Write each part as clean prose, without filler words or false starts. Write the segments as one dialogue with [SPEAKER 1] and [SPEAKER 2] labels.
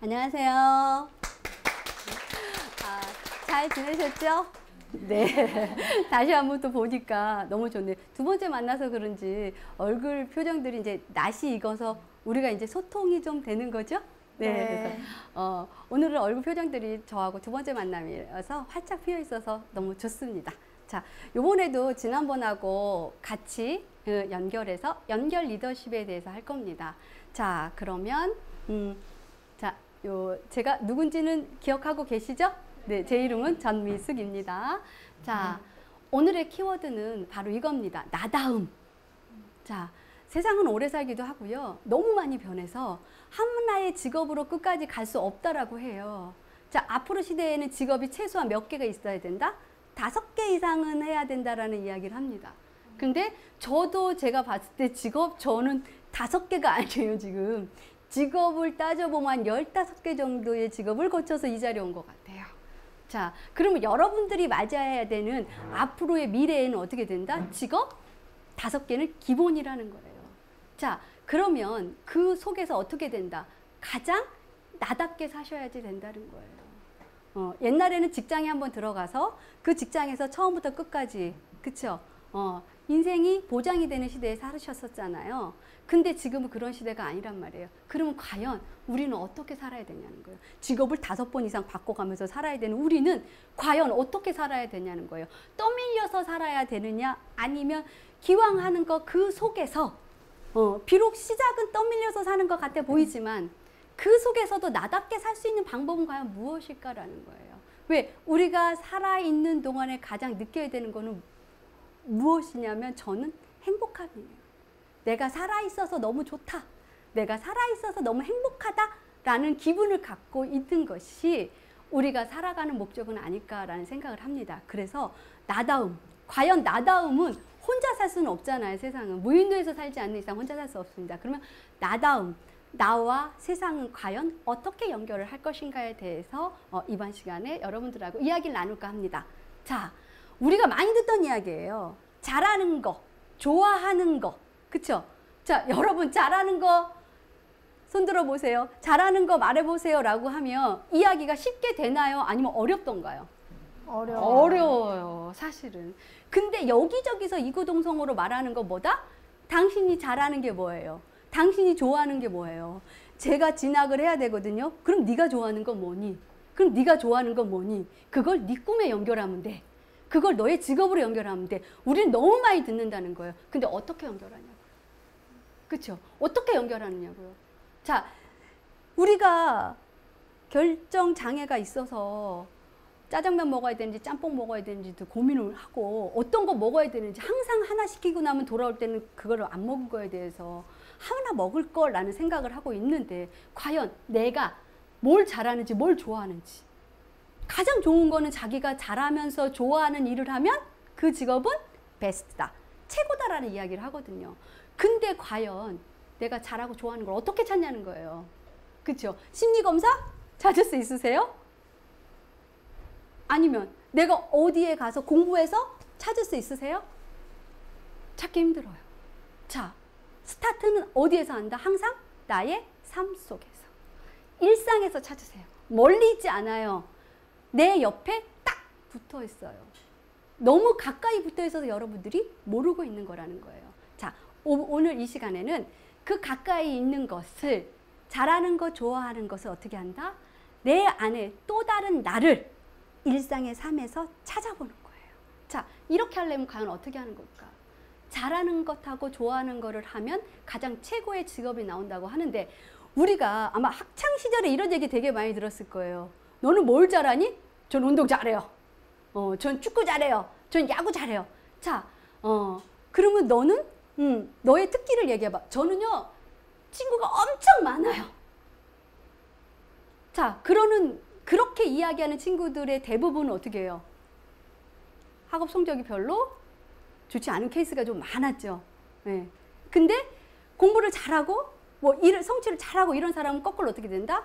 [SPEAKER 1] 안녕하세요. 잘 지내셨죠? 네. 다시 한번 또 보니까 너무 좋네요. 두 번째 만나서 그런지 얼굴 표정들이 이제 낯이 익어서 우리가 이제 소통이 좀 되는 거죠? 네. 그래서 오늘은 얼굴 표정들이 저하고 두 번째 만남이어서 활짝 피어 있어서 너무 좋습니다. 자, 요번에도 지난번하고 같이 연결해서 연결 리더십에 대해서 할 겁니다. 자, 그러면 제가 누군지는 기억하고 계시죠? 네, 제 이름은 전미숙입니다. 자, 오늘의 키워드는 바로 이겁니다. 나다움. 자, 세상은 오래 살기도 하고요. 너무 많이 변해서 하나의 직업으로 끝까지 갈 수 없다라고 해요. 자, 앞으로 시대에는 직업이 최소한 몇 개가 있어야 된다? 5개 이상은 해야 된다라는 이야기를 합니다. 근데 저도 제가 봤을 때 저는 5개가 아니에요, 지금. 직업을 따져보면 15개 정도의 직업을 거쳐서 이 자리에 온 것 같아요. 자, 그러면 여러분들이 맞아야 되는 앞으로의 미래에는 어떻게 된다? 직업 5개는 기본이라는 거예요. 자, 그러면 그 속에서 어떻게 된다? 가장 나답게 사셔야지 된다는 거예요. 옛날에는 직장에 한번 들어가서 그 직장에서 처음부터 끝까지, 그쵸? 인생이 보장이 되는 시대에 살으셨었잖아요. 근데 지금은 그런 시대가 아니란 말이에요. 그러면 과연 우리는 어떻게 살아야 되냐는 거예요. 직업을 5번 이상 바꿔가면서 살아야 되는 우리는 과연 어떻게 살아야 되냐는 거예요. 떠밀려서 살아야 되느냐, 아니면 기왕 하는 거 그 속에서 비록 시작은 떠밀려서 사는 것 같아 보이지만 그 속에서도 나답게 살 수 있는 방법은 과연 무엇일까라는 거예요. 왜? 우리가 살아있는 동안에 가장 느껴야 되는 거는 무엇이냐면 저는 행복함이에요. 내가 살아있어서 너무 좋다. 내가 살아있어서 너무 행복하다라는 기분을 갖고 있는 것이 우리가 살아가는 목적은 아닐까라는 생각을 합니다. 그래서 나다움. 과연 나다움은 혼자 살 수는 없잖아요. 세상은. 무인도에서 살지 않는 이상 혼자 살 수 없습니다. 그러면 나다움. 나와 세상은 과연 어떻게 연결을 할 것인가에 대해서 이번 시간에 여러분들하고 이야기를 나눌까 합니다. 자, 우리가 많이 듣던 이야기예요. 잘하는 거, 좋아하는 거, 그쵸? 자, 여러분 잘하는 거 손들어 보세요. 잘하는 거 말해보세요 라고 하면 이야기가 쉽게 되나요? 아니면 어렵던가요? 어려워요, 사실은. 근데 여기저기서 이구동성으로 말하는 거 뭐다? 당신이 잘하는 게 뭐예요? 당신이 좋아하는 게 뭐예요? 제가 진학을 해야 되거든요. 그럼 네가 좋아하는 건 뭐니? 그럼 네가 좋아하는 건 뭐니? 그걸 네 꿈에 연결하면 돼. 그걸 너의 직업으로 연결하면 돼. 우리는 너무 많이 듣는다는 거예요. 근데 어떻게 연결하냐고요. 그렇죠? 어떻게 연결하느냐고요. 자, 우리가 결정 장애가 있어서 짜장면 먹어야 되는지 짬뽕 먹어야 되는지도 고민을 하고 어떤 거 먹어야 되는지 항상 하나 시키고 나면 돌아올 때는 그거를 안 먹은 거에 대해서 하나 먹을 거라는 생각을 하고 있는데 과연 내가 뭘 잘하는지 뭘 좋아하는지 가장 좋은 거는 자기가 잘하면서 좋아하는 일을 하면 그 직업은 베스트다. 최고다라는 이야기를 하거든요. 근데 과연 내가 잘하고 좋아하는 걸 어떻게 찾냐는 거예요. 그렇죠? 심리검사 찾을 수 있으세요? 아니면 내가 어디에 가서 공부해서 찾을 수 있으세요? 찾기 힘들어요. 자, 스타트는 어디에서 한다? 항상 나의 삶 속에서. 일상에서 찾으세요. 멀리 있지 않아요. 내 옆에 딱 붙어 있어요. 너무 가까이 붙어 있어서 여러분들이 모르고 있는 거라는 거예요. 자, 오늘 이 시간에는 그 가까이 있는 것을 잘하는 것, 좋아하는 것을 어떻게 한다? 내 안에 또 다른 나를 일상의 삶에서 찾아보는 거예요. 자, 이렇게 하려면 과연 어떻게 하는 걸까? 잘하는 것하고 좋아하는 거를 하면 가장 최고의 직업이 나온다고 하는데 우리가 아마 학창시절에 이런 얘기 되게 많이 들었을 거예요. 너는 뭘 잘하니? 전 운동 잘해요. 전 축구 잘해요. 전 야구 잘해요. 자, 그러면 너는? 너의 특기를 얘기해봐. 저는요, 친구가 엄청 많아요. 자, 그렇게 이야기하는 친구들의 대부분은 어떻게 해요? 학업 성적이 별로 좋지 않은 케이스가 좀 많았죠. 네. 근데 공부를 잘하고, 성취를 잘하고 이런 사람은 거꾸로 어떻게 된다?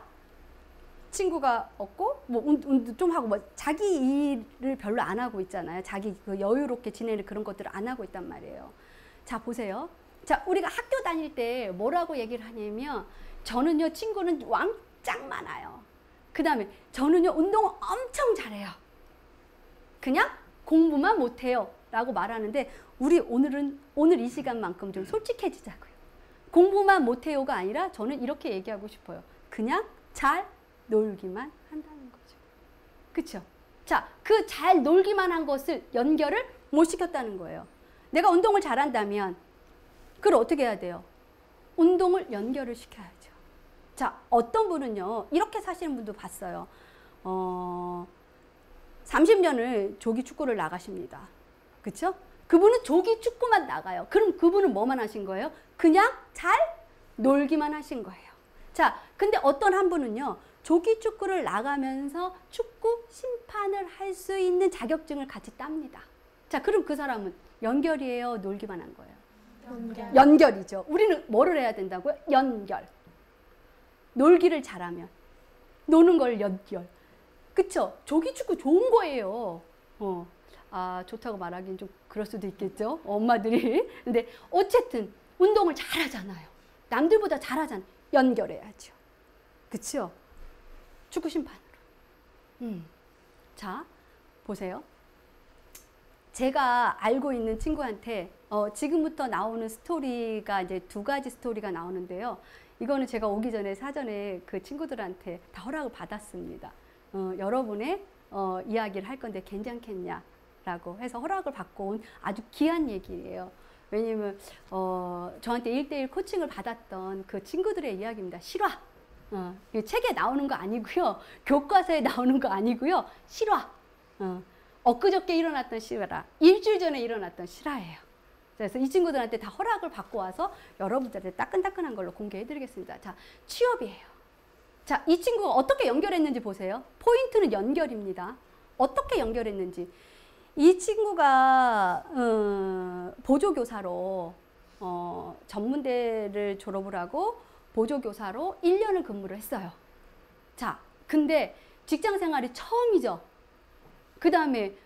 [SPEAKER 1] 친구가 없고, 운동 좀 하고, 자기 일을 별로 안 하고 있잖아요. 자기 그 여유롭게 지내는 그런 것들을 안 하고 있단 말이에요. 자, 보세요. 자, 우리가 학교 다닐 때 뭐라고 얘기를 하냐면, 저는요, 친구는 짱 많아요. 그 다음에 저는요 운동을 엄청 잘해요. 그냥 공부만 못해요 라고 말하는데 우리 오늘 이 시간만큼 좀 솔직해지자고요. 공부만 못해요가 아니라 저는 이렇게 얘기하고 싶어요. 그냥 잘 놀기만 한다는 거죠. 그쵸? 자, 그 잘 놀기만 한 것을 연결을 못 시켰다는 거예요. 내가 운동을 잘한다면 그걸 어떻게 해야 돼요? 운동을 연결을 시켜야죠. 자, 어떤 분은요 이렇게 사시는 분도 봤어요. 30년을 조기 축구를 나가십니다. 그쵸? 그분은 조기 축구만 나가요. 그럼 그분은 뭐만 하신 거예요? 그냥 잘 놀기만 하신 거예요. 자, 근데 어떤 한 분은요 조기 축구를 나가면서 축구 심판을 할 수 있는 자격증을 같이 땁니다. 자, 그럼 그 사람은 연결이에요? 놀기만 한 거예요? 연결이죠. 우리는 뭐를 해야 된다고요? 연결. 놀기를 잘하면 노는 걸 연결. 그쵸? 조기 축구 좋은 거예요. 좋다고 말하기는 좀 그럴 수도 있겠죠. 엄마들이. 근데 어쨌든 운동을 잘하잖아요. 남들보다 잘하잖아요. 연결해야죠. 그쵸? 축구 심판으로. 자, 보세요. 제가 알고 있는 친구한테 지금부터 나오는 스토리가 이제 2가지 스토리가 나오는데요. 이거는 제가 오기 전에 사전에 그 친구들한테 다 허락을 받았습니다. 여러분의 이야기를 할 건데 괜찮겠냐라고 해서 허락을 받고 온 아주 귀한 얘기예요. 왜냐면 저한테 1:1 코칭을 받았던 그 친구들의 이야기입니다. 실화. 책에 나오는 거 아니고요. 교과서에 나오는 거 아니고요. 실화. 엊그저께 일어났던 실화. 일주일 전에 일어났던 실화예요. 그래서 이 친구들한테 다 허락을 받고 와서 여러분들한테 따끈따끈한 걸로 공개해 드리겠습니다. 자, 취업이에요. 자, 이 친구가 어떻게 연결했는지 보세요. 포인트는 연결입니다. 어떻게 연결했는지. 이 친구가 보조교사로 전문대를 졸업을 하고 보조교사로 1년을 근무를 했어요. 자, 근데 직장생활이 처음이죠. 그 다음에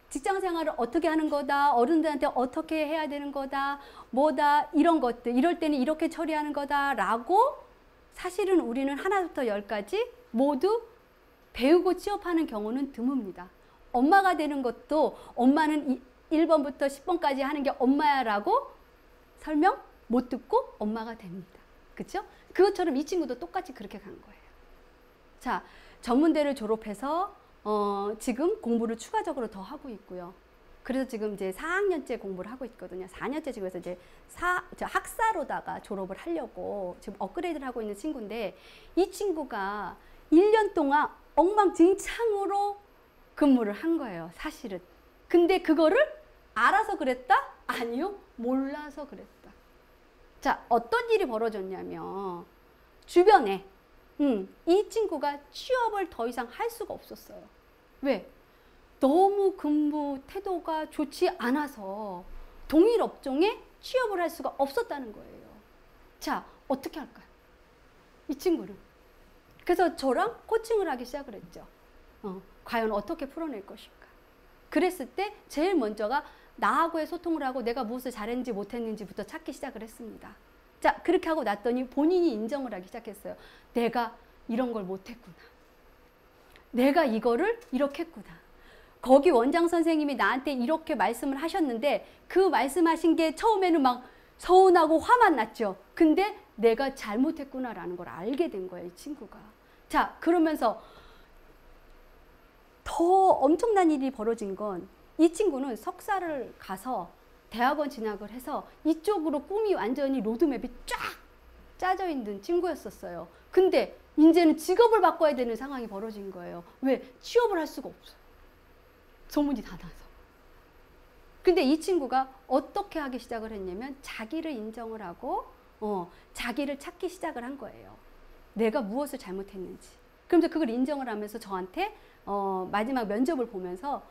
[SPEAKER 1] 직장 생활을 어떻게 하는 거다, 어른들한테 어떻게 해야 되는 거다, 뭐다, 이런 것들, 이럴 때는 이렇게 처리하는 거다 라고 사실은 우리는 하나부터 10까지 모두 배우고 취업하는 경우는 드뭅니다. 엄마가 되는 것도 엄마는 1번부터 10번까지 하는 게 엄마야 라고 설명 못 듣고 엄마가 됩니다. 그쵸? 그것처럼 이 친구도 똑같이 그렇게 간 거예요. 자, 전문대를 졸업해서 지금 공부를 추가적으로 더 하고 있고요. 그래서 지금 이제 4학년째 공부를 하고 있거든요. 4년째 지금 해서 이제 학사로다가 졸업을 하려고 지금 업그레이드를 하고 있는 친구인데 이 친구가 1년 동안 엉망진창으로 근무를 한 거예요. 사실은. 근데 그거를 알아서 그랬다? 아니요. 몰라서 그랬다. 자, 어떤 일이 벌어졌냐면 주변에 이 친구가 취업을 더 이상 할 수가 없었어요. 왜? 너무 근무 태도가 좋지 않아서 동일 업종에 취업을 할 수가 없었다는 거예요. 자, 어떻게 할까요? 이 친구는. 그래서 저랑 코칭을 하기 시작을 했죠. 과연 어떻게 풀어낼 것인가. 그랬을 때 제일 먼저가 나하고의 소통을 하고 내가 무엇을 잘했는지 못했는지부터 찾기 시작을 했습니다. 자, 그렇게 하고 났더니 본인이 인정을 하기 시작했어요. 내가 이런 걸 못했구나. 내가 이거를 이렇게 했구나. 거기 원장 선생님이 나한테 이렇게 말씀을 하셨는데 그 말씀하신 게 처음에는 막 서운하고 화만 났죠. 근데 내가 잘못했구나라는 걸 알게 된 거예요, 이 친구가. 자, 그러면서 더 엄청난 일이 벌어진 건 이 친구는 석사를 가서 대학원 진학을 해서 이쪽으로 꿈이 완전히 로드맵이 쫙 짜져 있는 친구였었어요. 근데 이제는 직업을 바꿔야 되는 상황이 벌어진 거예요. 왜? 취업을 할 수가 없어요. 소문이 다 나서. 근데 이 친구가 어떻게 하기 시작을 했냐면 자기를 인정을 하고 자기를 찾기 시작을 한 거예요. 내가 무엇을 잘못했는지. 그러면서 그걸 인정을 하면서 저한테 마지막 면접을 보면서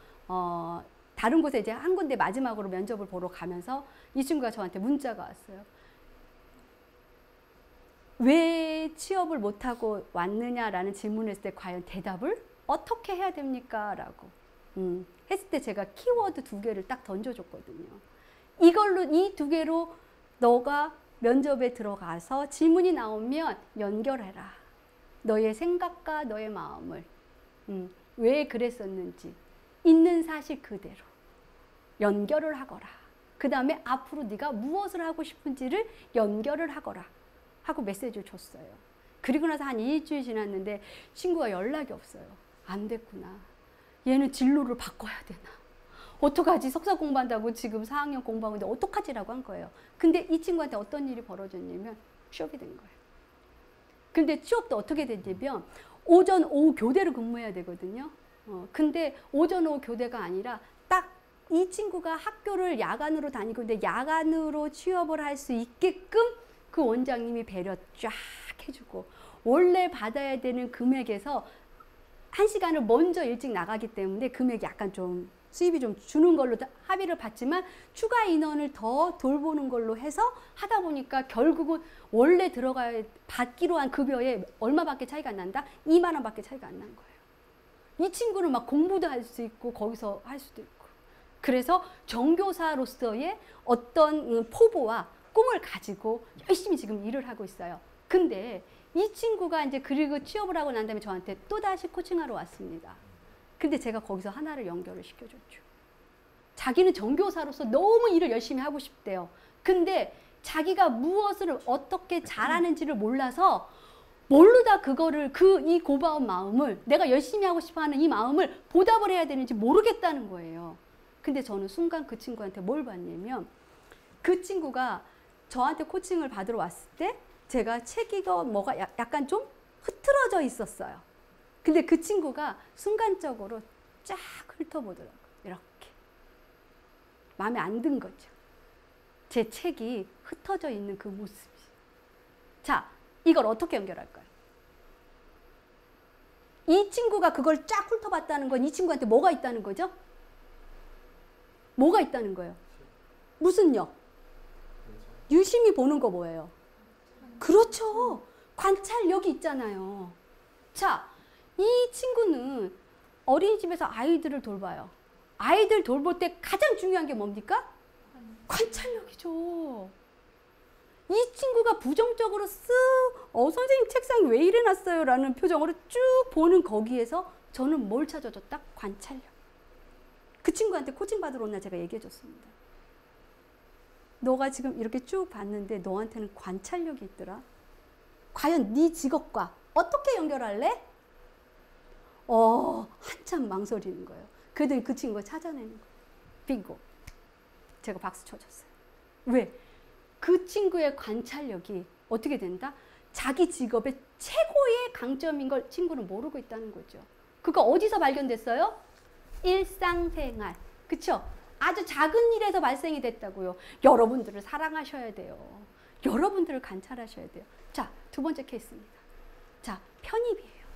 [SPEAKER 1] 다른 곳에 이제 한 군데 마지막으로 면접을 보러 가면서 이 친구가 저한테 문자가 왔어요. 왜 취업을 못하고 왔느냐라는 질문을 했을 때 과연 대답을 어떻게 해야 됩니까? 라고 했을 때 제가 키워드 2개를 딱 던져줬거든요. 이걸로 이 2개로 너가 면접에 들어가서 질문이 나오면 연결해라. 너의 생각과 너의 마음을 왜 그랬었는지 있는 사실 그대로 연결을 하거라. 그 다음에 앞으로 네가 무엇을 하고 싶은지를 연결을 하거라 하고 메시지를 줬어요. 그리고 나서 한 일주일 지났는데 친구가 연락이 없어요. 안 됐구나. 얘는 진로를 바꿔야 되나. 어떡하지? 석사 공부한다고 지금 4학년 공부하고 있는데 어떡하지라고 한 거예요. 근데 이 친구한테 어떤 일이 벌어졌냐면 취업이 된 거예요. 근데 취업도 어떻게 됐냐면 오전, 오후 교대로 근무해야 되거든요. 근데 오전, 오후 교대가 아니라 딱 이 친구가 학교를 야간으로 다니고 있는데 야간으로 취업을 할 수 있게끔 그 원장님이 배려 쫙 해주고 원래 받아야 되는 금액에서 1시간을 먼저 일찍 나가기 때문에 금액이 약간 좀 수입이 좀 주는 걸로 합의를 봤지만 추가 인원을 더 돌보는 걸로 해서 하다 보니까 결국은 원래 들어가야 받기로 한 급여에 얼마밖에 차이가 안 난다? 2만 원밖에 차이가 안 난 거예요. 이 친구는 막 공부도 할 수 있고 거기서 할 수도 있고 그래서 정교사로서의 어떤 포부와 꿈을 가지고 열심히 지금 일을 하고 있어요. 근데 이 친구가 이제 그리고 취업을 하고 난 다음에 저한테 또다시 코칭하러 왔습니다. 근데 제가 거기서 하나를 연결을 시켜줬죠. 자기는 정교사로서 너무 일을 열심히 하고 싶대요. 근데 자기가 무엇을 어떻게 잘하는지를 몰라서 모르다 그거를 이 고마운 마음을 내가 열심히 하고 싶어 하는 이 마음을 보답을 해야 되는지 모르겠다는 거예요. 근데 저는 순간 그 친구한테 뭘 봤냐면 그 친구가 저한테 코칭을 받으러 왔을 때 제가 책이가 뭐가 약간 좀 흐트러져 있었어요. 근데 그 친구가 순간적으로 쫙 훑어보더라고요. 이렇게. 마음에 안 든 거죠. 제 책이 흩어져 있는 그 모습이. 자, 이걸 어떻게 연결할까요? 이 친구가 그걸 쫙 훑어봤다는 건 이 친구한테 뭐가 있다는 거죠? 뭐가 있다는 거예요? 무슨요? 유심히 보는 거 뭐예요? 그렇죠. 관찰력이 있잖아요. 자, 이 친구는 어린이집에서 아이들을 돌봐요. 아이들 돌볼 때 가장 중요한 게 뭡니까? 관찰력이죠. 이 친구가 부정적으로 선생님 책상 왜 이래 놨어요? 라는 표정으로 쭉 보는 거기에서 저는 뭘 찾아줬다? 관찰력. 그 친구한테 코칭 받으러 온 날 제가 얘기해 줬습니다. 너가 지금 이렇게 쭉 봤는데 너한테는 관찰력이 있더라. 과연 네 직업과 어떻게 연결할래? 한참 망설이는 거예요. 그래도 그 친구가 찾아내는 거예요. 빙고. 제가 박수 쳐줬어요. 왜? 그 친구의 관찰력이 어떻게 된다? 자기 직업의 최고의 강점인 걸 친구는 모르고 있다는 거죠. 그거 어디서 발견됐어요? 일상생활. 그쵸? 아주 작은 일에서 발생이 됐다고요. 여러분들을 사랑하셔야 돼요. 여러분들을 관찰하셔야 돼요. 자, 두 번째 케이스입니다. 자, 편입이에요.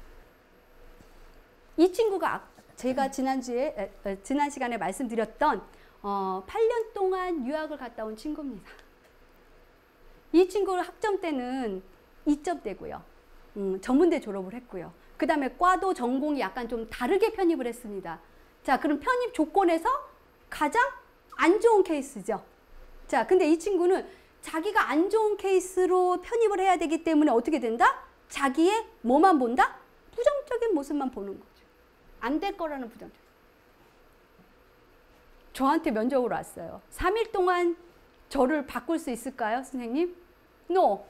[SPEAKER 1] 이 친구가 제가 지난 시간에 말씀드렸던 8년 동안 유학을 갔다 온 친구입니다. 이 친구를 학점 때는 2점대고요. 전문대 졸업을 했고요. 그 다음에 과도 전공이 약간 좀 다르게 편입을 했습니다. 자, 그럼 편입 조건에서 가장 안 좋은 케이스죠. 자, 근데 이 친구는 자기가 안 좋은 케이스로 편입을 해야 되기 때문에 어떻게 된다? 자기의 뭐만 본다? 부정적인 모습만 보는 거죠. 안 될 거라는 부정적. 저한테 면접으로 왔어요. 3일 동안 저를 바꿀 수 있을까요, 선생님? No.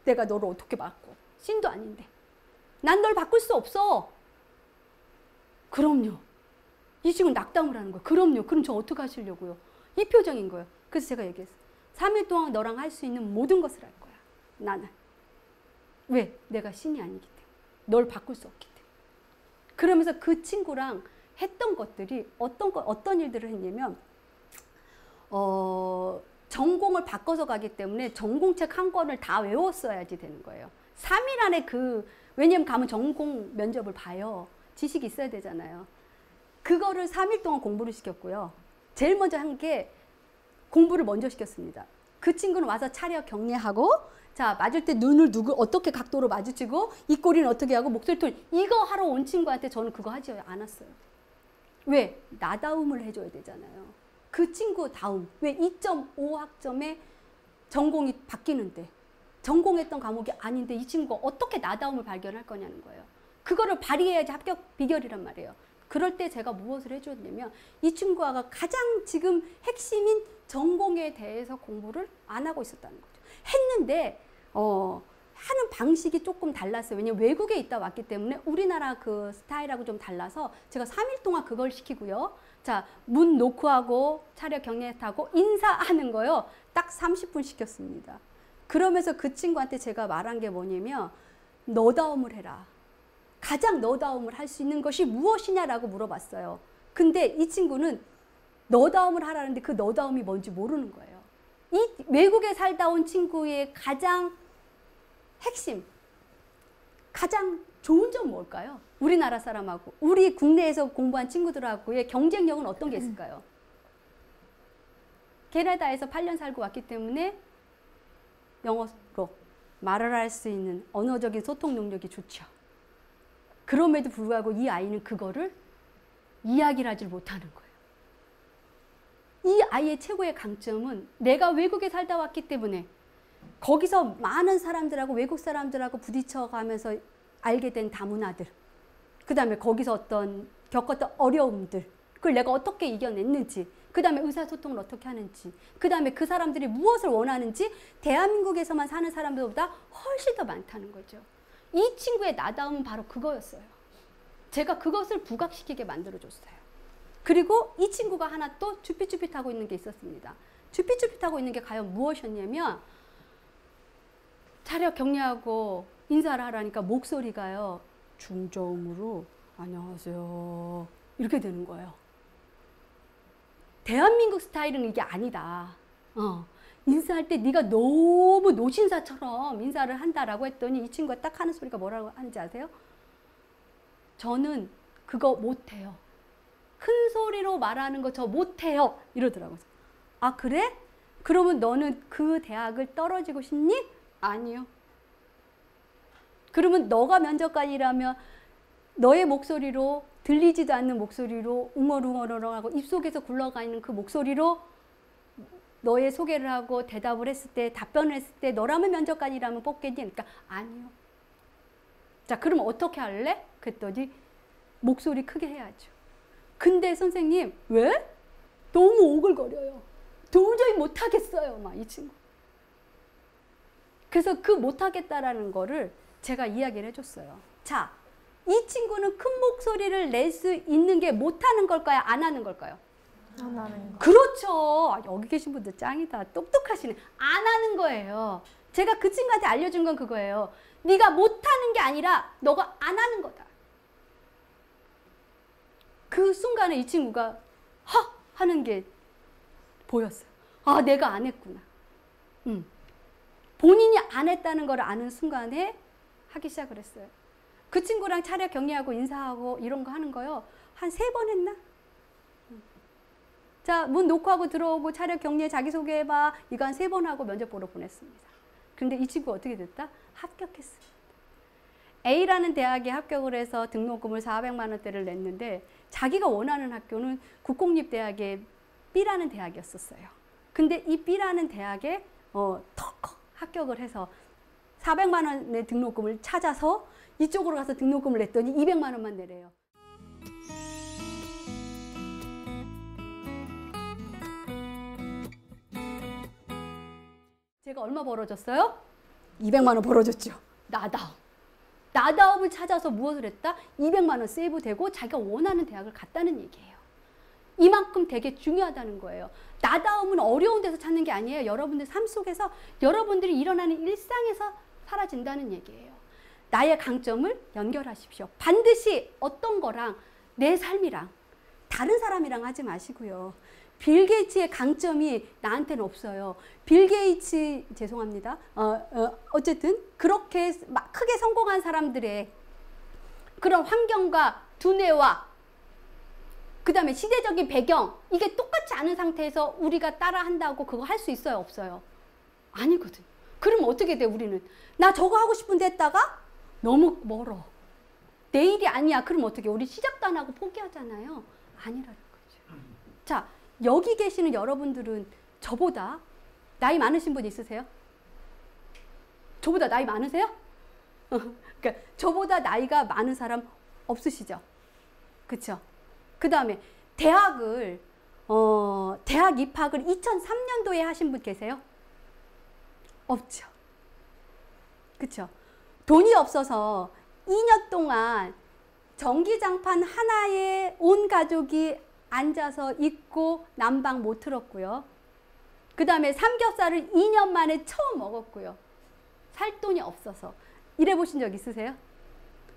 [SPEAKER 1] 내가 너를 어떻게 바꿔? 신도 아닌데. 난 널 바꿀 수 없어. 그럼요. 이 친구는 낙담을 하는 거예요. 그럼요. 그럼 저 어떻게 하시려고요? 이 표정인 거예요. 그래서 제가 얘기했어요. 3일 동안 너랑 할 수 있는 모든 것을 할 거야. 나는. 왜? 내가 신이 아니기 때문에. 널 바꿀 수 없기 때문에. 그러면서 그 친구랑 했던 것들이 어떤 일들을 했냐면 전공을 바꿔서 가기 때문에 전공책 한 권을 다 외웠어야지 되는 거예요. 3일 안에 왜냐면 가면 전공 면접을 봐요. 지식이 있어야 되잖아요. 그거를 3일 동안 공부를 시켰고요. 제일 먼저 한 게 공부를 먼저 시켰습니다. 그 친구는 와서 차려 경례하고 자, 맞을 때 눈을 어떻게 각도로 마주치고 입꼬리는 어떻게 하고 목소리 톤 이거 하러 온 친구한테 저는 그거 하지 않았어요. 왜? 나다움을 해줘야 되잖아요. 그 친구 다움. 왜? 2.5 학점에 전공이 바뀌는데 전공했던 과목이 아닌데 이 친구가 어떻게 나다움을 발견할 거냐는 거예요. 그거를 발휘해야지 합격 비결이란 말이에요. 그럴 때 제가 무엇을 해줬냐면 이 친구가 가장 지금 핵심인 전공에 대해서 공부를 안 하고 있었다는 거죠. 했는데 하는 방식이 조금 달랐어요. 왜냐면 외국에 있다 왔기 때문에 우리나라 그 스타일하고 좀 달라서 제가 3일 동안 그걸 시키고요. 자, 문 노크하고 차렷 경례 타고 인사하는 거요. 딱 30분 시켰습니다. 그러면서 그 친구한테 제가 말한 게 뭐냐면 너다움을 해라. 가장 너다움을 할 수 있는 것이 무엇이냐라고 물어봤어요. 근데 이 친구는 너다움을 하라는데 그 너다움이 뭔지 모르는 거예요. 이 외국에 살다 온 친구의 가장 핵심, 가장 좋은 점 뭘까요? 우리나라 사람하고 우리 국내에서 공부한 친구들하고의 경쟁력은 어떤 게 있을까요? 캐나다에서 8년 살고 왔기 때문에 영어로 말을 할 수 있는 언어적인 소통 능력이 좋죠. 그럼에도 불구하고 이 아이는 그거를 이야기를 하지 못하는 거예요. 이 아이의 최고의 강점은 내가 외국에 살다 왔기 때문에 거기서 많은 사람들하고 외국 사람들하고 부딪혀가면서 알게 된 다문화들, 그 다음에 거기서 어떤 겪었던 어려움들, 그걸 내가 어떻게 이겨냈는지, 그 다음에 의사소통을 어떻게 하는지, 그 다음에 그 사람들이 무엇을 원하는지 대한민국에서만 사는 사람들보다 훨씬 더 많다는 거죠. 이 친구의 나다움은 바로 그거였어요. 제가 그것을 부각시키게 만들어줬어요. 그리고 이 친구가 하나 또 쭈삣쭈삣하고 있는 게 있었습니다. 쭈삣쭈삣하고 있는 게 과연 무엇이었냐면 차렷 경례하고 인사를 하라니까 목소리가요. 중저음으로 안녕하세요. 이렇게 되는 거예요. 대한민국 스타일은 이게 아니다. 인사할 때 네가 너무 노신사처럼 인사를 한다라고 했더니 이 친구가 딱 하는 소리가 뭐라고 하는지 아세요? 저는 그거 못해요. 큰 소리로 말하는 거 저 못해요. 이러더라고요. 아 그래? 그러면 너는 그 대학을 떨어지고 싶니? 아니요. 그러면 너가 면접관이라면 너의 목소리로 들리지도 않는 목소리로 웅얼웅얼하고 입속에서 굴러가는 그 목소리로 너의 소개를 하고 대답을 했을 때 답변을 했을 때 너라면 면접관이라면 뽑겠니? 그러니까 아니요. 자 그럼 어떻게 할래? 그랬더니 목소리 크게 해야죠. 근데 선생님 왜? 너무 오글거려요. 도저히 못하겠어요. 막 이 친구. 그래서 그 못하겠다라는 거를 제가 이야기를 해줬어요. 자, 이 친구는 큰 목소리를 낼 수 있는 게 못하는 걸까요? 안 하는 걸까요?
[SPEAKER 2] 안 하는 거.
[SPEAKER 1] 그렇죠. 여기 계신 분들 짱이다. 똑똑하시네. 안 하는 거예요. 제가 그 친구한테 알려준 건 그거예요. 네가 못하는 게 아니라 너가 안 하는 거다. 그 순간에 이 친구가 하! 하는 게 보였어요. 아, 내가 안 했구나. 본인이 안 했다는 걸 아는 순간에 하기 시작을 했어요. 그 친구랑 차례 격리하고 인사하고 이런 거 하는 거요. 한 3번 했나? 자, 문 노크하고 들어오고 차례 격리해 자기소개해봐. 이거 한 3번 하고 면접 보러 보냈습니다. 근데 이 친구가 어떻게 됐다? 합격했습니다. A라는 대학에 합격을 해서 등록금을 400만 원대를 냈는데 자기가 원하는 학교는 국공립대학의 B라는 대학이었었어요. 근데 이 B라는 대학에 턱 합격을 해서 400만 원의 등록금을 찾아서 이쪽으로 가서 등록금을 냈더니 200만 원만 내래요. 제가 얼마 벌어줬어요? 200만 원 벌어줬죠. 나다움. 나다움을 찾아서 무엇을 했다? 200만 원 세이브되고 자기가 원하는 대학을 갔다는 얘기예요. 이만큼 되게 중요하다는 거예요. 나다움은 어려운 데서 찾는 게 아니에요. 여러분들 삶 속에서 여러분들이 일어나는 일상에서 사라진다는 얘기예요. 나의 강점을 연결하십시오. 반드시 어떤 거랑 내 삶이랑 다른 사람이랑 하지 마시고요. 빌 게이츠의 강점이 나한테는 없어요. 빌 게이츠 죄송합니다. 어쨌든 그렇게 막 크게 성공한 사람들의 그런 환경과 두뇌와 그 다음에 시대적인 배경 이게 똑같지 않은 상태에서 우리가 따라한다고 그거 할 수 있어요? 없어요? 아니거든. 그러면 어떻게 돼 우리는? 나 저거 하고 싶은데 했다가 너무 멀어. 내일이 아니야. 그럼 어떻게? 우리 시작도 안 하고 포기하잖아요. 아니라는 거죠. 자, 여기 계시는 여러분들은 저보다 나이 많으신 분 있으세요? 저보다 나이 많으세요? 그러니까 저보다 나이가 많은 사람 없으시죠? 그쵸? 그 다음에 대학 입학을 2003년도에 하신 분 계세요? 없죠. 그쵸? 돈이 없어서 2년 동안 전기장판 하나에 온 가족이 앉아서 있고 난방 못 틀었고요. 그 다음에 삼겹살을 2년 만에 처음 먹었고요. 살 돈이 없어서. 이래 보신 적 있으세요?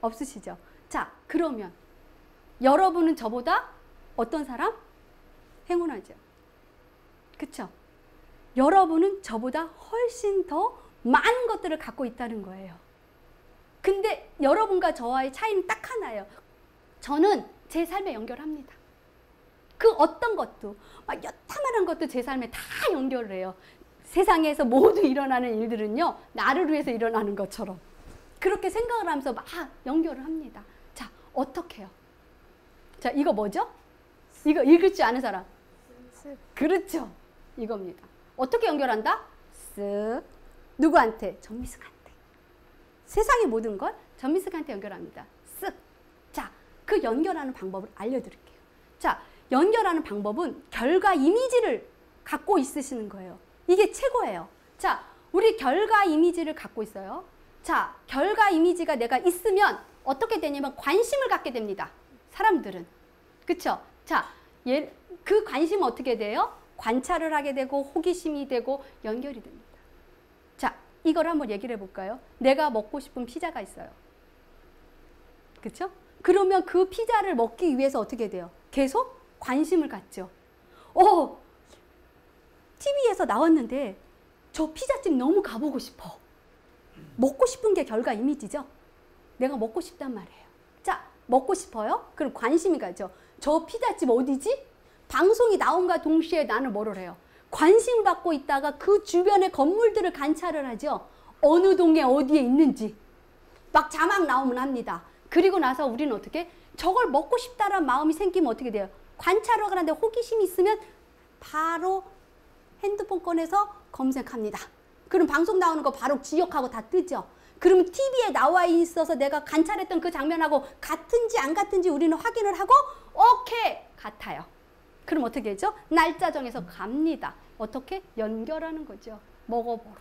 [SPEAKER 1] 없으시죠? 자, 그러면 여러분은 저보다 어떤 사람? 행운하죠. 그쵸? 여러분은 저보다 훨씬 더 많은 것들을 갖고 있다는 거예요. 근데 여러분과 저와의 차이는 딱 하나예요. 저는 제 삶에 연결합니다. 그 어떤 것도, 막 여타만한 것도 제 삶에 다 연결을 해요. 세상에서 모두 일어나는 일들은요, 나를 위해서 일어나는 것처럼. 그렇게 생각을 하면서 막 연결을 합니다. 자, 어떻게 해요? 자, 이거 뭐죠? 이거 읽을 줄 아는 사람? 그렇죠. 이겁니다. 어떻게 연결한다? 쓱. 누구한테? 전미숙한테. 세상의 모든 걸 전미숙한테 연결합니다. 쓱. 자, 그 연결하는 방법을 알려드릴게요. 자, 연결하는 방법은 결과 이미지를 갖고 있으시는 거예요. 이게 최고예요. 자, 우리 결과 이미지를 갖고 있어요. 자, 결과 이미지가 내가 있으면 어떻게 되냐면 관심을 갖게 됩니다. 사람들은. 그쵸? 자, 그 관심은 어떻게 돼요? 관찰을 하게 되고 호기심이 되고 연결이 됩니다. 자, 이걸 한번 얘기를 해볼까요? 내가 먹고 싶은 피자가 있어요. 그쵸? 그러면 그 피자를 먹기 위해서 어떻게 돼요? 계속 관심을 갖죠. TV에서 나왔는데 저 피자집 너무 가보고 싶어. 먹고 싶은 게 결과 이미지죠? 내가 먹고 싶단 말이에요. 자, 먹고 싶어요? 그럼 관심이 가죠. 저 피자집 어디지? 방송이 나온과 동시에 나는 뭐를 해요? 관심 받고 있다가 그 주변의 건물들을 관찰을 하죠. 어느 동에 어디에 있는지. 막 자막 나오면 합니다. 그리고 나서 우리는 어떻게? 저걸 먹고 싶다라는 마음이 생기면 어떻게 돼요? 관찰을 하는데 호기심이 있으면 바로 핸드폰 꺼내서 검색합니다. 그럼 방송 나오는 거 바로 기억하고 다 뜨죠. 그러면 TV에 나와 있어서 내가 관찰했던 그 장면하고 같은지 안 같은지 우리는 확인을 하고 오케이! 같아요. 그럼 어떻게 하죠? 날짜 정해서 갑니다. 어떻게? 연결하는 거죠. 먹어보러.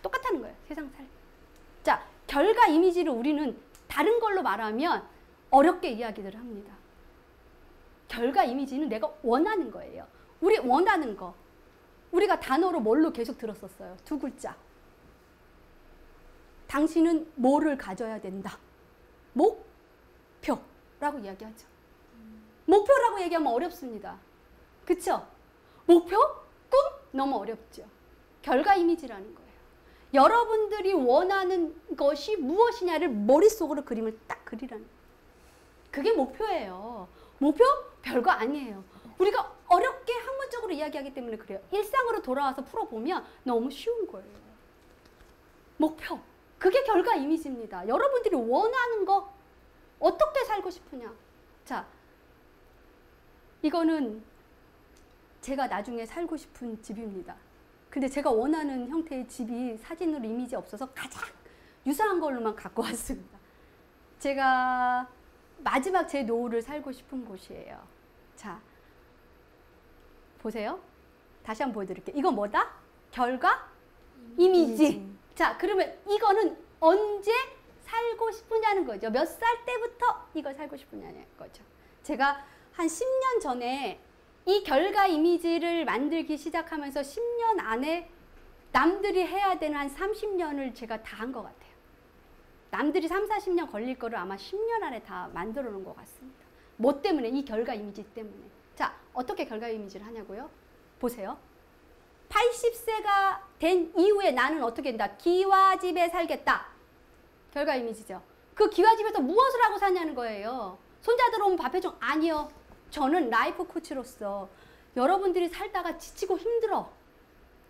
[SPEAKER 1] 똑같다는 거예요. 세상 살. 자, 결과 이미지를 우리는 다른 걸로 말하면 어렵게 이야기를 합니다. 결과 이미지는 내가 원하는 거예요. 우리 원하는 거. 우리가 단어로 뭘로 계속 들었었어요? 두 글자. 당신은 뭐를 가져야 된다? 목표라고 이야기하죠. 목표라고 얘기하면 어렵습니다. 그쵸? 목표? 꿈? 너무 어렵죠. 결과 이미지라는 거예요. 여러분들이 원하는 것이 무엇이냐를 머릿속으로 그림을 딱 그리라는 거예요. 그게 목표예요. 목표? 별거 아니에요. 우리가 어렵게 학문적으로 이야기하기 때문에 그래요. 일상으로 돌아와서 풀어보면 너무 쉬운 거예요. 목표. 그게 결과 이미지입니다. 여러분들이 원하는 거 어떻게 살고 싶으냐. 자, 이거는 제가 나중에 살고 싶은 집입니다. 근데 제가 원하는 형태의 집이 사진으로 이미지 없어서 가장 유사한 걸로만 갖고 왔습니다. 제가 마지막 제 노후를 살고 싶은 곳이에요. 자, 보세요. 다시 한번 보여드릴게요. 이건 뭐다? 결과 이미지. 자, 그러면 이거는 언제 살고 싶으냐는 거죠. 몇 살 때부터 이걸 살고 싶으냐는 거죠. 제가 한 10년 전에 이 결과 이미지를 만들기 시작하면서 10년 안에 남들이 해야 되는 한 30년을 제가 다 한 것 같아요. 남들이 3, 40년 걸릴 거를 아마 10년 안에 다 만들어 놓은 것 같습니다. 뭐 때문에? 이 결과 이미지 때문에. 자, 어떻게 결과 이미지를 하냐고요? 보세요. 80세가 된 이후에 나는 어떻게 된다? 기와집에 살겠다. 결과 이미지죠. 그 기와집에서 무엇을 하고 사냐는 거예요. 손자 들어오면 밥 해줘? 아니요. 저는 라이프 코치로서 여러분들이 살다가 지치고 힘들어.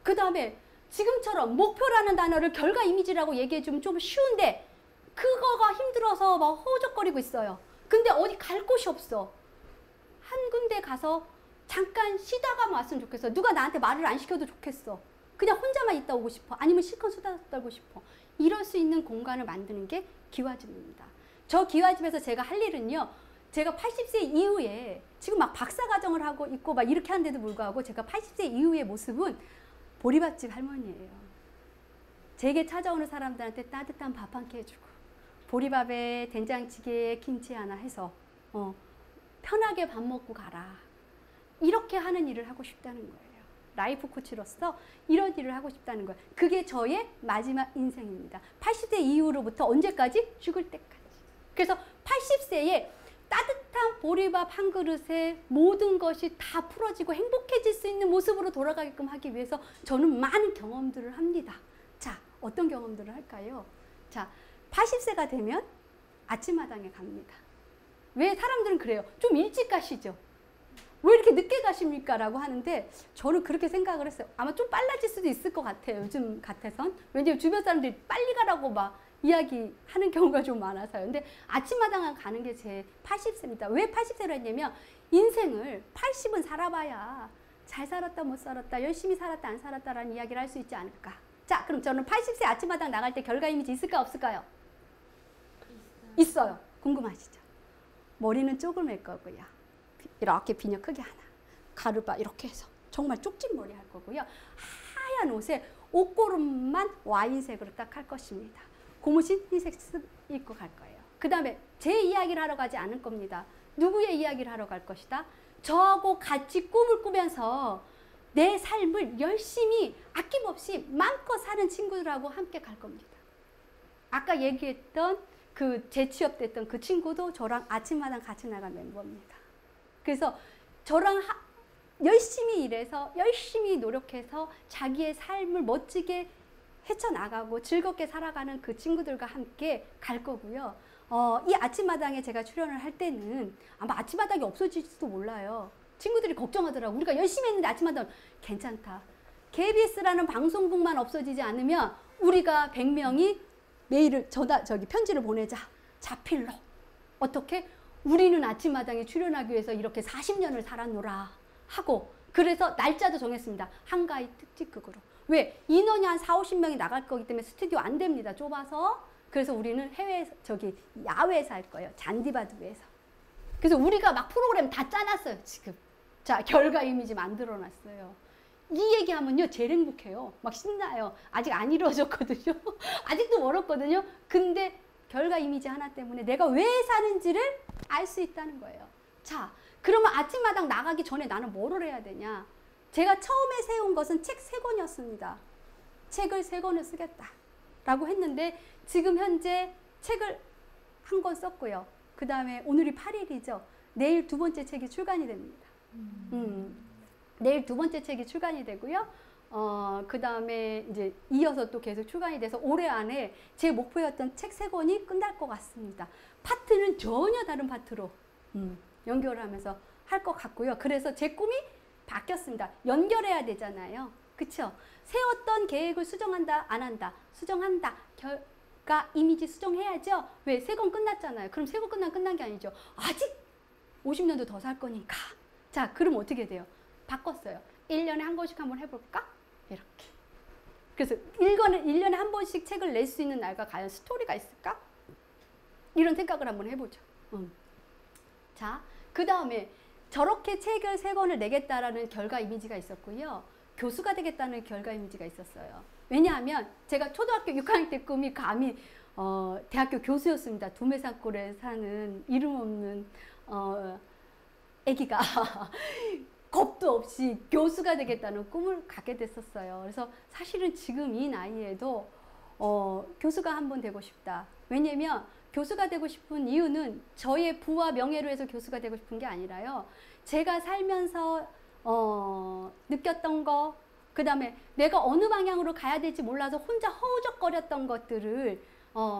[SPEAKER 1] 그 다음에 지금처럼 목표라는 단어를 결과 이미지라고 얘기해주면 좀 쉬운데 그거가 힘들어서 막 허우적거리고 있어요. 근데 어디 갈 곳이 없어. 한 군데 가서 잠깐 쉬다가 왔으면 좋겠어. 누가 나한테 말을 안 시켜도 좋겠어. 그냥 혼자만 있다 오고 싶어. 아니면 실컷 수다 떨고 싶어. 이럴 수 있는 공간을 만드는 게 기와집입니다. 저 기와집에서 제가 할 일은요, 제가 80세 이후에 지금 막 박사과정을 하고 있고 막 이렇게 하는데도 불구하고 제가 80세 이후의 모습은 보리밥집 할머니예요. 제게 찾아오는 사람들한테 따뜻한 밥 한 끼 해주고 보리밥에 된장찌개에 김치 하나 해서 편하게 밥 먹고 가라. 이렇게 하는 일을 하고 싶다는 거예요. 라이프 코치로서 이런 일을 하고 싶다는 거예요. 그게 저의 마지막 인생입니다. 80세 이후로부터 언제까지? 죽을 때까지. 그래서 80세에 따뜻한 보리밥 한 그릇에 모든 것이 다 풀어지고 행복해질 수 있는 모습으로 돌아가게끔 하기 위해서 저는 많은 경험들을 합니다. 자, 어떤 경험들을 할까요? 자, 80세가 되면 아침마당에 갑니다. 왜 사람들은 그래요? 좀 일찍 가시죠. 왜 이렇게 늦게 가십니까? 라고 하는데 저는 그렇게 생각을 했어요. 아마 좀 빨라질 수도 있을 것 같아요. 요즘 같아선. 왜냐면 주변 사람들이 빨리 가라고 막 이야기하는 경우가 좀 많아서요. 근데 아침마당 가는 게 제 80세입니다. 왜 80세로 했냐면 인생을 80은 살아봐야 잘 살았다 못 살았다 열심히 살았다 안 살았다라는 이야기를 할 수 있지 않을까. 자, 그럼 저는 80세 아침마당 나갈 때 결과 이미지 있을까 없을까요? 있어요. 궁금하시죠? 머리는 쪼그맬 거고요. 이렇게 비녀 크게 하나. 가르바 이렇게 해서 정말 쪽진 머리 할 거고요. 하얀 옷에 옷고름만 와인색으로 딱 할 것입니다. 고무신 흰색 입고 갈 거예요. 그 다음에 제 이야기를 하러 가지 않을 겁니다. 누구의 이야기를 하러 갈 것이다? 저하고 같이 꿈을 꾸면서 내 삶을 열심히 아낌없이 마음껏 사는 친구들하고 함께 갈 겁니다. 아까 얘기했던 그 재취업됐던 그 친구도 저랑 아침마당 같이 나간 멤버입니다. 그래서 저랑 열심히 일해서 열심히 노력해서 자기의 삶을 멋지게 헤쳐나가고 즐겁게 살아가는 그 친구들과 함께 갈 거고요. 이 아침마당에 제가 출연을 할 때는 아마 아침마당이 없어질지도 몰라요. 친구들이 걱정하더라고. 우리가 열심히 했는데 아침마당 괜찮다. KBS라는 방송국만 없어지지 않으면 우리가 100명이 메일을 편지를 보내자. 자필로. 어떻게? 우리는 아침마당에 출연하기 위해서 이렇게 40년을 살았노라 하고 그래서 날짜도 정했습니다. 한가위 특집극으로. 왜? 인원이 한 4, 50명이 나갈 거기 때문에 스튜디오 안 됩니다. 좁아서. 그래서 우리는 해외에서 야외에서 할 거예요. 잔디바드에서. 그래서 우리가 막 프로그램 다 짜놨어요. 지금. 자, 결과 이미지 만들어 놨어요. 이 얘기하면요 제일 행복해요. 막 신나요. 아직 안 이루어졌거든요. 아직도 멀었거든요. 근데 결과 이미지 하나 때문에 내가 왜 사는지를 알 수 있다는 거예요. 자, 그러면 아침마당 나가기 전에 나는 뭐를 해야 되냐? 제가 처음에 세운 것은 책 3권이었습니다. 책을 3권을 쓰겠다 라고 했는데 지금 현재 책을 1권 썼고요. 그 다음에 오늘이 8일이죠. 내일 2번째 책이 출간이 됩니다. 내일 2번째 책이 출간이 되고요. 그 다음에 이제 이어서 또 계속 출간이 돼서 올해 안에 제 목표였던 책 3권이 끝날 것 같습니다. 파트는 전혀 다른 파트로 연결을 하면서 할 것 같고요. 그래서 제 꿈이 바뀌었습니다. 연결해야 되잖아요. 그쵸? 세웠던 계획을 수정한다, 안 한다, 수정한다. 결과 이미지 수정해야죠. 왜? 3권 끝났잖아요. 그럼 3권 끝난 게 아니죠. 아직 50년도 더 살 거니까. 자, 그럼 어떻게 돼요? 바꿨어요. 1년에 한 권씩 한번 해볼까? 이렇게. 그래서 1년에 한 번씩 책을 낼 수 있는 날과 과연 스토리가 있을까? 이런 생각을 한번 해보죠. 자, 그 다음에 저렇게 책을 3권을 내겠다라는 결과 이미지가 있었고요. 교수가 되겠다는 결과 이미지가 있었어요. 왜냐하면 제가 초등학교 6학년 때 꿈이 감히 대학교 교수였습니다. 도매산골에 사는 이름 없는 아기가 겁도 없이 교수가 되겠다는 꿈을 갖게 됐었어요. 그래서 사실은 지금 이 나이에도 교수가 한번 되고 싶다. 왜냐면 교수가 되고 싶은 이유는 저의 부와 명예로 해서 교수가 되고 싶은 게 아니라요. 제가 살면서 느꼈던 거, 그 다음에 내가 어느 방향으로 가야 될지 몰라서 혼자 허우적거렸던 것들을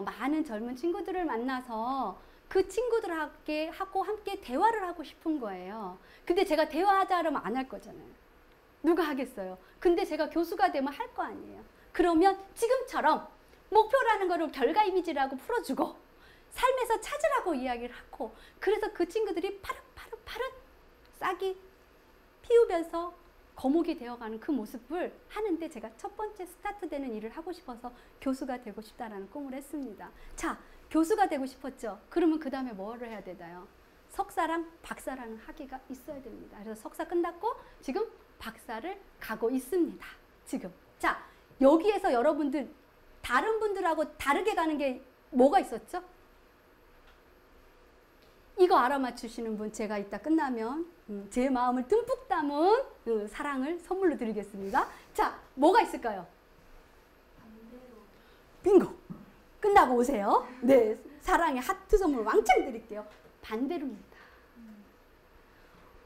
[SPEAKER 1] 많은 젊은 친구들을 만나서 그 친구들하고 함께 대화를 하고 싶은 거예요. 근데 제가 대화하자 하면 안 할 거잖아요. 누가 하겠어요? 근데 제가 교수가 되면 할 거 아니에요. 그러면 지금처럼 목표라는 거를 결과 이미지라고 풀어주고 삶에서 찾으라고 이야기를 하고 그래서 그 친구들이 파릇파릇 싹이 피우면서 거목이 되어가는 그 모습을 하는데 제가 첫 번째 스타트되는 일을 하고 싶어서 교수가 되고 싶다라는 꿈을 했습니다. 자, 교수가 되고 싶었죠. 그러면 그 다음에 뭐를 해야 되나요? 석사랑 박사라는 학위가 있어야 됩니다. 그래서 석사 끝났고 지금 박사를 가고 있습니다. 지금. 자, 여기에서 여러분들 다른 분들하고 다르게 가는 게 뭐가 있었죠? 이거 알아맞추시는 분 제가 이따 끝나면 제 마음을 듬뿍 담은 사랑을 선물로 드리겠습니다. 자, 뭐가 있을까요? 빙고! 끝나고 오세요. 네, 사랑의 하트 선물 왕창 드릴게요. 반대로입니다.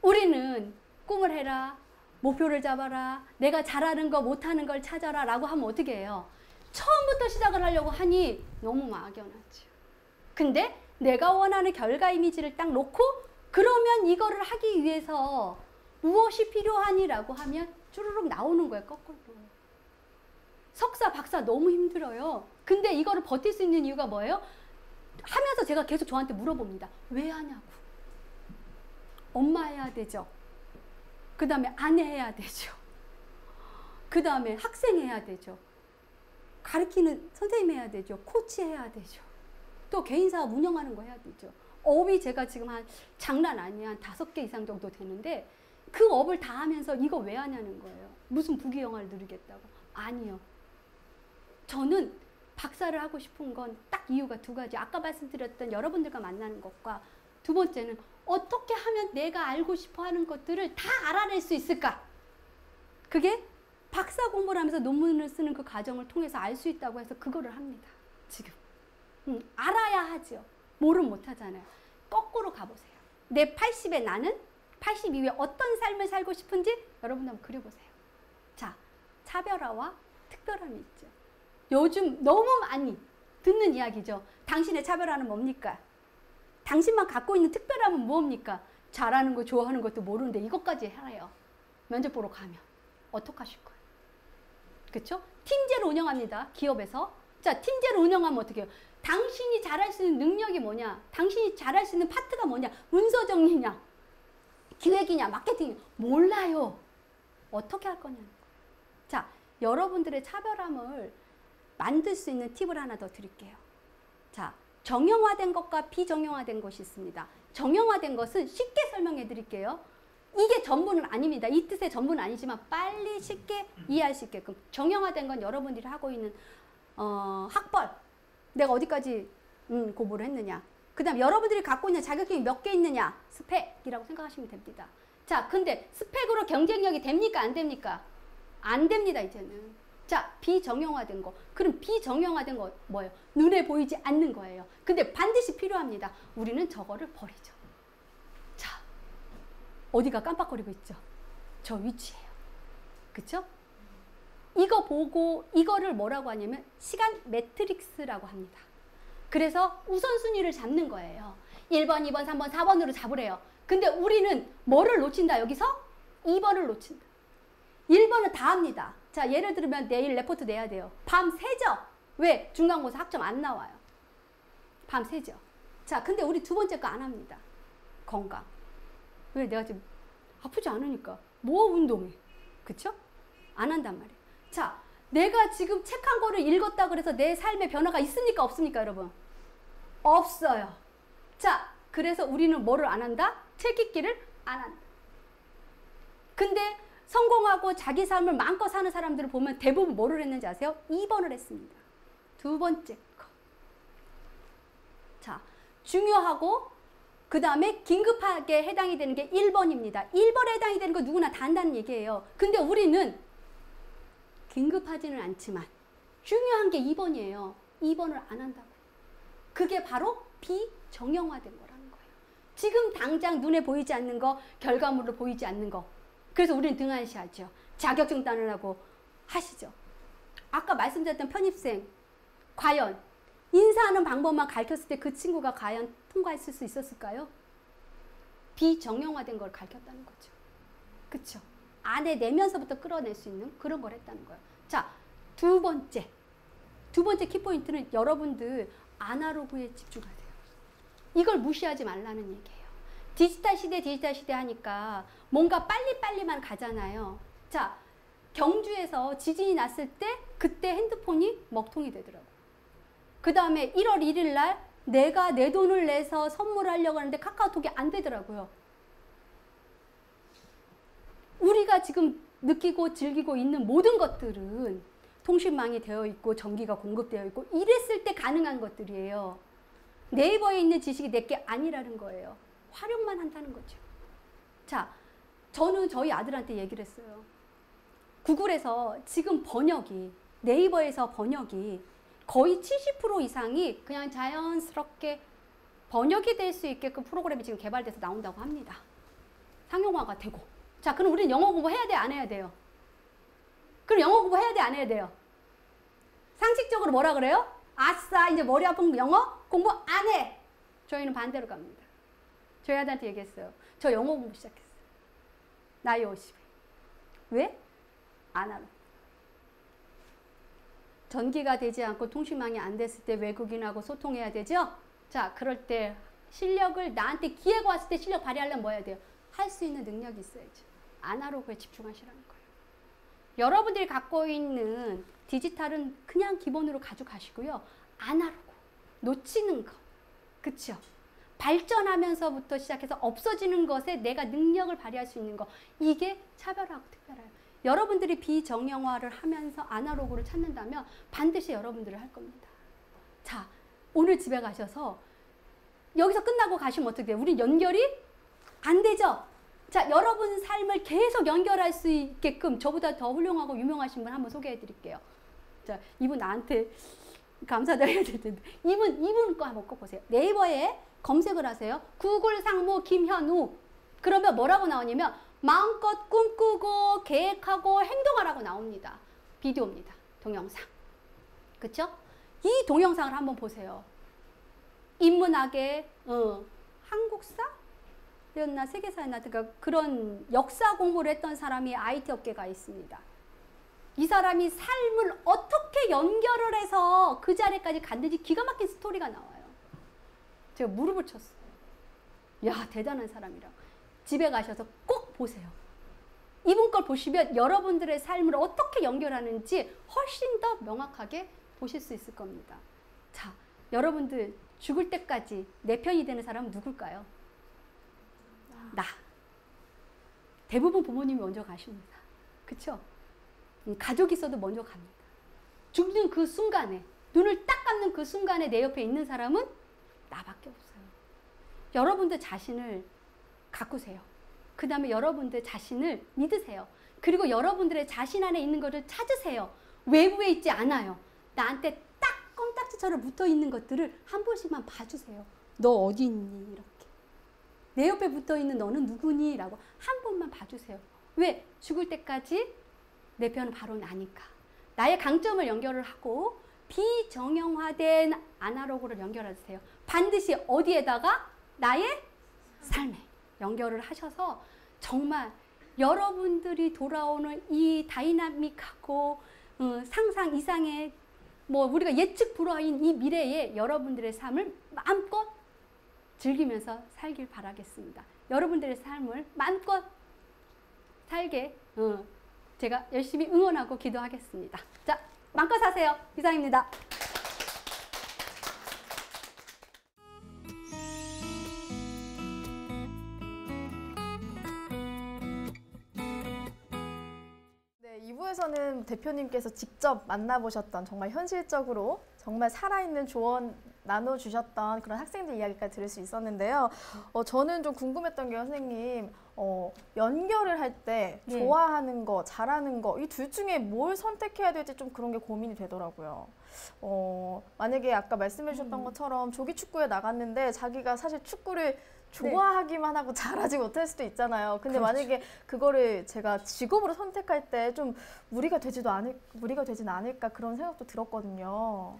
[SPEAKER 1] 우리는 꿈을 해라, 목표를 잡아라, 내가 잘하는 거 못하는 걸 찾아라 라고 하면 어떻게 해요? 처음부터 시작을 하려고 하니 너무 막연하죠. 근데 내가 원하는 결과 이미지를 딱 놓고 그러면 이거를 하기 위해서 무엇이 필요하니라고 하면 쭈루룩 나오는 거예요. 거꾸로. 석사, 박사 너무 힘들어요. 근데 이거를 버틸 수 있는 이유가 뭐예요? 하면서 제가 계속 저한테 물어봅니다. 왜 하냐고. 엄마 해야 되죠. 그 다음에 아내 해야 되죠. 그 다음에 학생 해야 되죠. 가르치는 선생님 해야 되죠. 코치 해야 되죠. 또 개인사업 운영하는 거 해야 되죠. 업이 제가 지금 한 장난 아니야. 한 5개 이상 정도 되는데 그 업을 다 하면서 이거 왜 하냐는 거예요. 무슨 부귀영화를 누리겠다고. 아니요. 저는 박사를 하고 싶은 건 딱 이유가 2가지. 아까 말씀드렸던 여러분들과 만나는 것과 두 번째는 어떻게 하면 내가 알고 싶어 하는 것들을 다 알아낼 수 있을까? 그게 박사 공부를 하면서 논문을 쓰는 그 과정을 통해서 알 수 있다고 해서 그거를 합니다. 지금. 알아야 하죠. 모르면 못하잖아요. 거꾸로 가보세요. 내 80에 나는 80 이후에 어떤 삶을 살고 싶은지 여러분 한번 그려보세요. 자, 차별화와 특별함이 있죠. 요즘 너무 많이 듣는 이야기죠. 당신의 차별화는 뭡니까? 당신만 갖고 있는 특별함은 무엇입니까? 잘하는 거 좋아하는 것도 모르는데 이것까지 해요. 면접 보러 가면 어떡하실 거예요? 그렇죠? 팀제로 운영합니다. 기업에서. 자, 팀제로 운영하면 어떻게 해요? 당신이 잘할 수 있는 능력이 뭐냐? 당신이 잘할 수 있는 파트가 뭐냐? 문서 정리냐? 기획이냐? 마케팅이냐? 몰라요. 어떻게 할 거냐는 거예요. 자, 여러분들의 차별함을 만들 수 있는 팁을 하나 더 드릴게요. 자, 정형화된 것과 비정형화된 것이 있습니다. 정형화된 것은 쉽게 설명해 드릴게요. 이게 전부는 아닙니다. 이 뜻의 전부는 아니지만 빨리 쉽게 이해할 수 있게끔. 정형화된 건 여러분들이 하고 있는 학벌. 내가 어디까지 공부를 했느냐. 그 다음 여러분들이 갖고 있는 자격증이 몇 개 있느냐. 스펙이라고 생각하시면 됩니다. 자, 근데 스펙으로 경쟁력이 됩니까? 안 됩니까? 안 됩니다, 이제는. 자, 비정형화된 거. 그럼 비정형화된 거 뭐예요? 눈에 보이지 않는 거예요. 근데 반드시 필요합니다. 우리는 저거를 버리죠. 자, 어디가 깜빡거리고 있죠? 저 위치예요. 그쵸? 이거 보고 이거를 뭐라고 하냐면 시간 매트릭스라고 합니다. 그래서 우선순위를 잡는 거예요. 1번, 2번, 3번, 4번으로 잡으래요. 근데 우리는 뭐를 놓친다? 여기서 2번을 놓친다. 1번은 다 합니다. 자, 예를 들면 내일 레포트 내야 돼요. 밤 새죠? 왜? 중간고사 학점 안 나와요. 밤 새죠? 자, 근데 우리 두 번째 거 안 합니다. 건강. 왜? 내가 지금 아프지 않으니까. 뭐 운동해? 그쵸? 안 한단 말이에요. 자, 내가 지금 책 한 권을 읽었다 그래서 내 삶의 변화가 있습니까? 없습니까, 여러분? 없어요. 자, 그래서 우리는 뭐를 안 한다? 책 읽기를 안 한다. 근데 성공하고 자기 삶을 마음껏 사는 사람들을 보면 대부분 뭐를 했는지 아세요? 2번을 했습니다. 두 번째 거. 자, 중요하고 그 다음에 긴급하게 해당이 되는 게 1번입니다. 1번에 해당이 되는 거 누구나 다 한다는 얘기예요. 근데 우리는 긴급하지는 않지만 중요한 게 2번이에요. 2번을 안 한다고. 그게 바로 비정형화된 거라는 거예요. 지금 당장 눈에 보이지 않는 거, 결과물로 보이지 않는 거. 그래서 우리는 등한시하죠. 자격증 따느라고 하시죠. 아까 말씀드렸던 편입생, 과연 인사하는 방법만 가르쳤을 때 그 친구가 과연 통과했을 수 있었을까요? 비정형화된 걸 가르쳤다는 거죠. 그쵸? 안에 내면서부터 끌어낼 수 있는 그런 걸 했다는 거예요. 자, 두 번째 키포인트는 여러분들 아날로그에 집중하세요. 이걸 무시하지 말라는 얘기예요. 디지털 시대 하니까 뭔가 빨리빨리만 가잖아요. 자, 경주에서 지진이 났을 때 그때 핸드폰이 먹통이 되더라고요. 그 다음에 1월 1일 날 내가 내 돈을 내서 선물하려고 하는데 카카오톡이 안 되더라고요. 우리가 지금 느끼고 즐기고 있는 모든 것들은 통신망이 되어 있고 전기가 공급되어 있고 이랬을 때 가능한 것들이에요. 네이버에 있는 지식이 내게 아니라는 거예요. 활용만 한다는 거죠. 자, 저는 저희 아들한테 얘기를 했어요. 구글에서 지금 번역이, 네이버에서 번역이 거의 70% 이상이 그냥 자연스럽게 번역이 될 수 있게끔 프로그램이 지금 개발돼서 나온다고 합니다. 상용화가 되고. 자, 그럼 우리는 영어 공부 해야 돼, 안 해야 돼요? 그럼 영어 공부 해야 돼, 안 해야 돼요? 상식적으로 뭐라 그래요? 아싸, 이제 머리 아픈 영어 공부 안 해. 저희는 반대로 갑니다. 저희 아들한테 얘기했어요. 저 영어 공부 시작했어요. 나이 50에. 왜? 안 하러. 전기가 되지 않고 통신망이 안 됐을 때 외국인하고 소통해야 되죠? 자, 그럴 때 실력을 나한테 기회가 왔을 때 실력 발휘하려면 뭐 해야 돼요? 할 수 있는 능력이 있어야죠. 아날로그에 집중하시라는 거예요. 여러분들이 갖고 있는 디지털은 그냥 기본으로 가져가시고요. 아날로그, 놓치는 거. 그쵸? 발전하면서부터 시작해서 없어지는 것에 내가 능력을 발휘할 수 있는 거. 이게 차별하고 특별해요. 여러분들이 비정형화를 하면서 아날로그를 찾는다면 반드시 여러분들을 할 겁니다. 자, 오늘 집에 가셔서 여기서 끝나고 가시면 어떻게 돼요? 우리 연결이 안 되죠? 자, 여러분 삶을 계속 연결할 수 있게끔 저보다 더 훌륭하고 유명하신 분 한번 소개해 드릴게요. 자, 이분 나한테 감사드려야 될 텐데. 이분 거 한번 꼭 보세요. 네이버에 검색을 하세요. 구글 상무 김현우. 그러면 뭐라고 나오냐면 마음껏 꿈꾸고 계획하고 행동하라고 나옵니다. 비디오입니다. 동영상. 그쵸? 이 동영상을 한번 보세요. 인문학의 한국사? 였나 세계사였나 그런 역사 공부를 했던 사람이 IT 업계가 있습니다. 이 사람이 삶을 어떻게 연결을 해서 그 자리까지 갔는지 기가 막힌 스토리가 나와요. 제가 무릎을 쳤어요. 야, 대단한 사람이라고. 집에 가셔서 꼭 보세요. 이분 걸 보시면 여러분들의 삶을 어떻게 연결하는지 훨씬 더 명확하게 보실 수 있을 겁니다. 자, 여러분들 죽을 때까지 내 편이 되는 사람은 누굴까요? 나. 대부분 부모님이 먼저 가십니다. 그쵸? 가족이 있어도 먼저 갑니다. 죽는 그 순간에, 눈을 딱 감는 그 순간에 내 옆에 있는 사람은 나밖에 없어요. 여러분들 자신을 가꾸세요. 그 다음에 여러분들 자신을 믿으세요. 그리고 여러분들의 자신 안에 있는 것을 찾으세요. 외부에 있지 않아요. 나한테 딱 껌딱지처럼 붙어 있는 것들을 한 번씩만 봐주세요. 너 어디 있니? 이렇게. 내 옆에 붙어 있는 너는 누구니? 라고 한 번만 봐주세요. 왜? 죽을 때까지 내 편은 바로 나니까. 나의 강점을 연결을 하고 비정형화된 아날로그를 연결하세요. 반드시 어디에다가? 나의 삶에 연결을 하셔서 정말 여러분들이 돌아오는 이 다이나믹하고 상상 이상의 뭐 우리가 예측 불허인 이 미래에 여러분들의 삶을 마음껏 즐기면서 살길 바라겠습니다. 여러분들의 삶을 마음껏 살게 제가 열심히 응원하고 기도하겠습니다. 자, 마음껏 사세요. 이상입니다.
[SPEAKER 2] 네, 2부에서는 대표님께서 직접 만나보셨던 정말 현실적으로 정말 살아있는 조언 나눠주셨던 그런 학생들 이야기까지 들을 수 있었는데요. 저는 좀 궁금했던 게 선생님, 연결을 할 때
[SPEAKER 1] 네.
[SPEAKER 2] 좋아하는 거, 잘하는 거, 이 둘 중에 뭘 선택해야 될지 좀 그런 게 고민이 되더라고요. 만약에 아까 말씀해 주셨던 것처럼 조기 축구에 나갔는데 자기가 사실 축구를 좋아하기만 하고 잘하지 못할 수도 있잖아요. 근데
[SPEAKER 1] 그렇죠.
[SPEAKER 2] 만약에 그거를 제가 직업으로 선택할 때 좀 무리가 되지는 않을까 그런 생각도 들었거든요.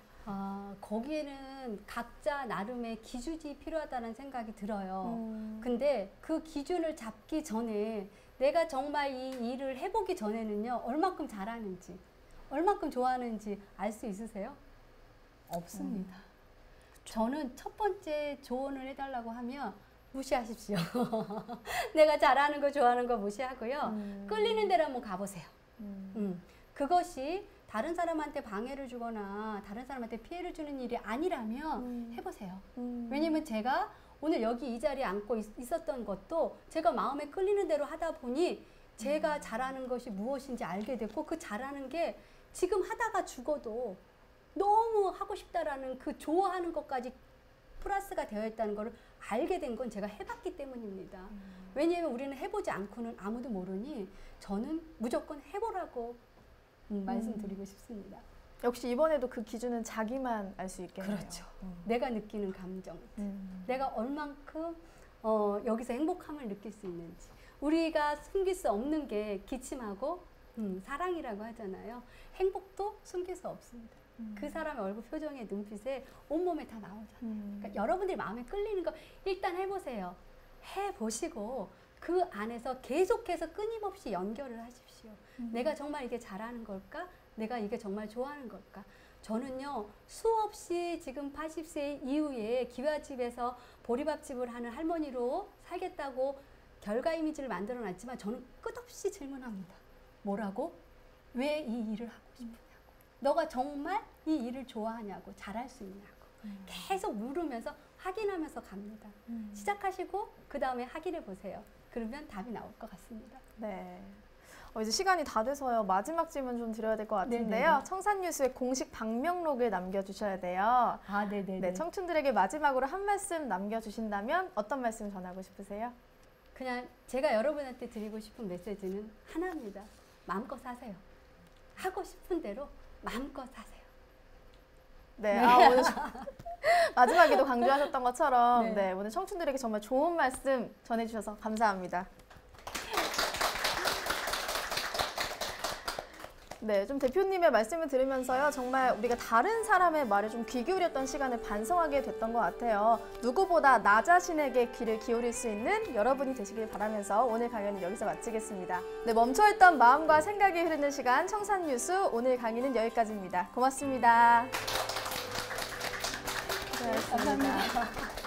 [SPEAKER 1] 거기에는 각자 나름의 기준이 필요하다는 생각이 들어요. 근데 그 기준을 잡기 전에 내가 정말 이 일을 해보기 전에는요, 얼마큼 잘하는지, 얼마큼 좋아하는지 알 수 있으세요? 없습니다. 저는 첫 번째 조언을 해달라고 하면 무시하십시오. 내가 잘하는 거 좋아하는 거 무시하고요. 끌리는 데로 한번 가보세요. 그것이 다른 사람한테 방해를 주거나 다른 사람한테 피해를 주는 일이 아니라면 해보세요. 왜냐면 제가 오늘 여기 이 자리에 앉고 있었던 것도 제가 마음에 끌리는 대로 하다 보니 제가 잘하는 것이 무엇인지 알게 됐고 그 잘하는 게 지금 하다가 죽어도 너무 하고 싶다라는 그 좋아하는 것까지 플러스가 되어 있다는 걸 알게 된 건 제가 해봤기 때문입니다. 왜냐하면 우리는 해보지 않고는 아무도 모르니 저는 무조건 해보라고 말씀드리고 싶습니다.
[SPEAKER 2] 역시 이번에도 그 기준은 자기만 알 수 있겠네요.
[SPEAKER 1] 그렇죠. 내가 느끼는 감정, 내가 얼만큼 여기서 행복함을 느낄 수 있는지. 우리가 숨길 수 없는 게 기침하고 사랑이라고 하잖아요. 행복도 숨길 수 없습니다. 그 사람의 얼굴 표정에 눈빛에 온몸에 다 나오잖아요. 그러니까 여러분들이 마음에 끌리는 거 일단 해보세요. 해보시고 그 안에서 계속해서 끊임없이 연결을 하십시오. 내가 정말 이게 잘하는 걸까? 내가 이게 정말 좋아하는 걸까? 저는요, 수없이 지금 80세 이후에 기와집에서 보리밥집을 하는 할머니로 살겠다고 결과 이미지를 만들어 놨지만 저는 끝없이 질문합니다. 뭐라고? 왜 이 일을 하고 싶으냐고. 너가 정말 이 일을 좋아하냐고, 잘할 수 있냐고. 계속 물으면서 확인하면서 갑니다. 시작하시고 그 다음에 확인해 보세요. 그러면 답이 나올 것 같습니다.
[SPEAKER 2] 네. 이제 시간이 다 돼서요. 마지막 질문 좀 드려야 될 것 같은데요.
[SPEAKER 1] 네네네.
[SPEAKER 2] 청산뉴스의 공식 방명록을 남겨주셔야 돼요.
[SPEAKER 1] 아, 네네네.
[SPEAKER 2] 네, 청춘들에게 마지막으로 한 말씀 남겨주신다면 어떤 말씀 전하고 싶으세요?
[SPEAKER 1] 그냥 제가 여러분한테 드리고 싶은 메시지는 하나입니다. 마음껏 사세요. 하고 싶은 대로 마음껏 사세요.
[SPEAKER 2] 네, 오늘 마지막에도 강조하셨던 것처럼
[SPEAKER 1] 네.
[SPEAKER 2] 오늘 청춘들에게 정말 좋은 말씀 전해주셔서 감사합니다. 네, 좀 대표님의 말씀을 들으면서요. 정말 우리가 다른 사람의 말에 좀 귀 기울였던 시간을 반성하게 됐던 것 같아요. 누구보다 나 자신에게 귀를 기울일 수 있는 여러분이 되시길 바라면서 오늘 강연은 여기서 마치겠습니다. 네, 멈춰있던 마음과 생각이 흐르는 시간 청산뉴스 오늘 강의는 여기까지입니다. 고맙습니다.
[SPEAKER 1] 감사합니다.